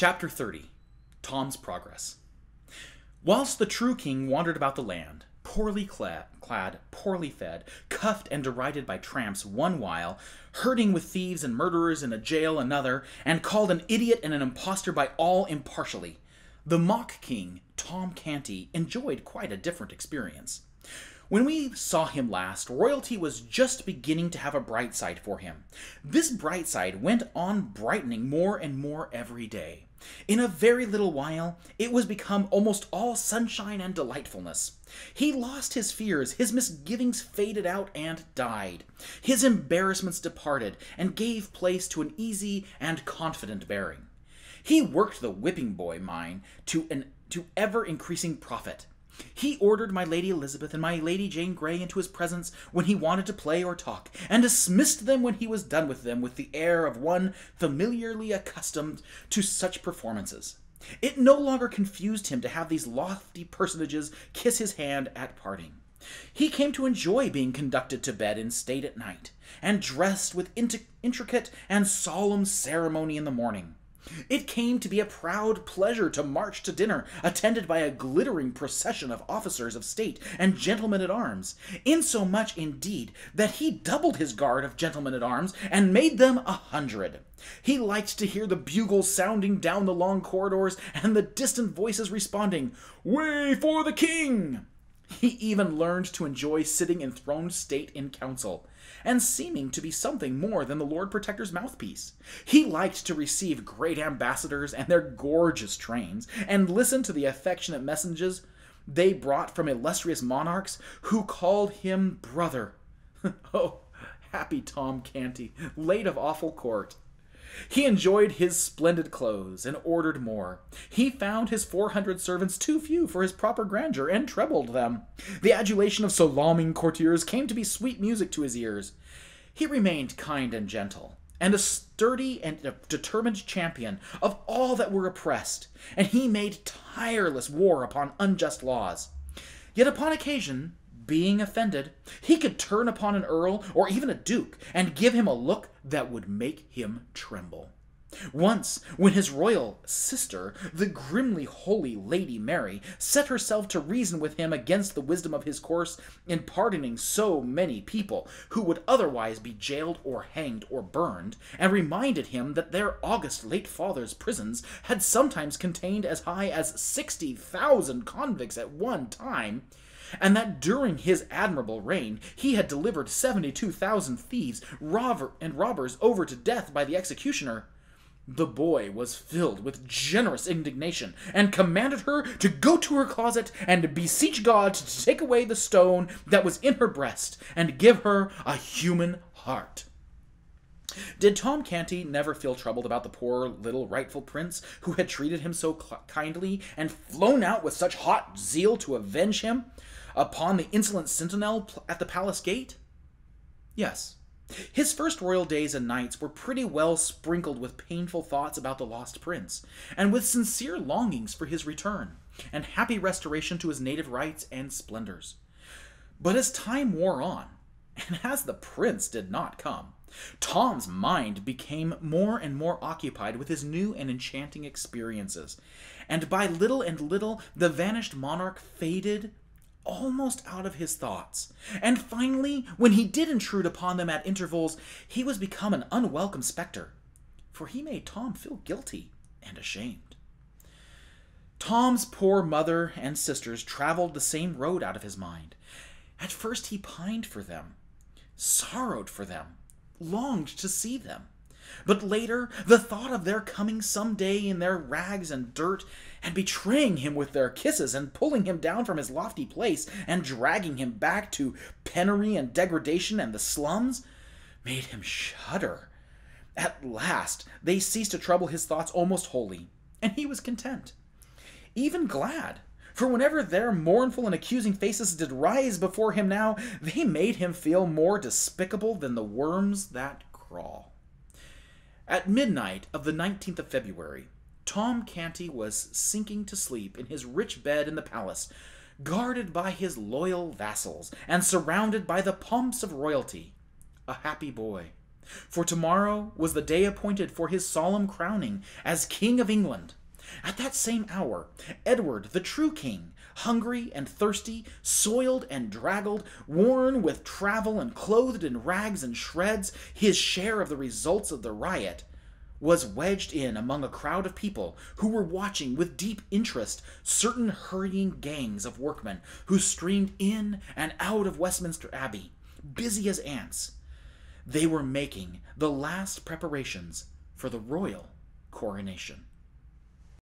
Chapter 30. Tom's Progress. Whilst the true king wandered about the land, poorly clad, poorly fed, cuffed and derided by tramps one while, herding with thieves and murderers in a jail another, and called an idiot and an impostor by all impartially, the mock king, Tom Canty, enjoyed quite a different experience. When we saw him last, royalty was just beginning to have a bright side for him. This bright side went on brightening more and more every day. In a very little while, it was become almost all sunshine and delightfulness. He lost his fears, his misgivings faded out and died. His embarrassments departed and gave place to an easy and confident bearing. He worked the whipping boy mine to ever-increasing profit. He ordered my Lady Elizabeth and my Lady Jane Grey into his presence when he wanted to play or talk, and dismissed them when he was done with them with the air of one familiarly accustomed to such performances. It no longer confused him to have these lofty personages kiss his hand at parting. He came to enjoy being conducted to bed in state at night, and dressed with intricate and solemn ceremony in the morning. It came to be a proud pleasure to march to dinner, attended by a glittering procession of officers of state and gentlemen-at-arms, insomuch, indeed, that he doubled his guard of gentlemen-at-arms and made them 100. He liked to hear the bugles sounding down the long corridors and the distant voices responding, "Way for the king!" He even learned to enjoy sitting in throned state in council, and seeming to be something more than the Lord Protector's mouthpiece. He liked to receive great ambassadors and their gorgeous trains, and listen to the affectionate messages they brought from illustrious monarchs who called him brother. Oh, happy Tom Canty, late of awful court! He enjoyed his splendid clothes, and ordered more. He found his 400 servants too few for his proper grandeur, and trebled them. The adulation of salaaming courtiers came to be sweet music to his ears. He remained kind and gentle, and a sturdy and determined champion of all that were oppressed, and he made tireless war upon unjust laws. Yet upon occasion, being offended, he could turn upon an earl or even a duke and give him a look that would make him tremble. Once, when his royal sister, the grimly holy Lady Mary, set herself to reason with him against the wisdom of his course in pardoning so many people who would otherwise be jailed or hanged or burned, and reminded him that their august late father's prisons had sometimes contained as high as 60,000 convicts at one time, and that during his admirable reign he had delivered 72,000 thieves and robbers over to death by the executioner, the boy was filled with generous indignation, and commanded her to go to her closet and beseech God to take away the stone that was in her breast, and give her a human heart. Did Tom Canty never feel troubled about the poor little rightful prince who had treated him so kindly, and flown out with such hot zeal to avenge him upon the insolent sentinel at the palace gate? Yes. His first royal days and nights were pretty well sprinkled with painful thoughts about the lost prince, and with sincere longings for his return, and happy restoration to his native rights and splendors. But as time wore on, and as the prince did not come, Tom's mind became more and more occupied with his new and enchanting experiences, and by little and little the vanished monarch faded almost out of his thoughts, and finally, when he did intrude upon them at intervals, he was become an unwelcome spectre, for he made Tom feel guilty and ashamed. Tom's poor mother and sisters traveled the same road out of his mind. At first he pined for them, sorrowed for them, longed to see them. But later, the thought of their coming some day in their rags and dirt, and betraying him with their kisses, and pulling him down from his lofty place, and dragging him back to penury and degradation and the slums, made him shudder. At last, they ceased to trouble his thoughts almost wholly, and he was content, even glad, for whenever their mournful and accusing faces did rise before him now, they made him feel more despicable than the worms that crawl. At midnight of the 19th of February, Tom Canty was sinking to sleep in his rich bed in the palace, guarded by his loyal vassals, and surrounded by the pomps of royalty. A happy boy, For tomorrow was the day appointed for his solemn crowning as King of England. At that same hour, Edward, the true king, hungry and thirsty, soiled and draggled, worn with travel and clothed in rags and shreds, his share of the results of the riot, was wedged in among a crowd of people who were watching with deep interest certain hurrying gangs of workmen who streamed in and out of Westminster Abbey, busy as ants. They were making the last preparations for the royal coronation.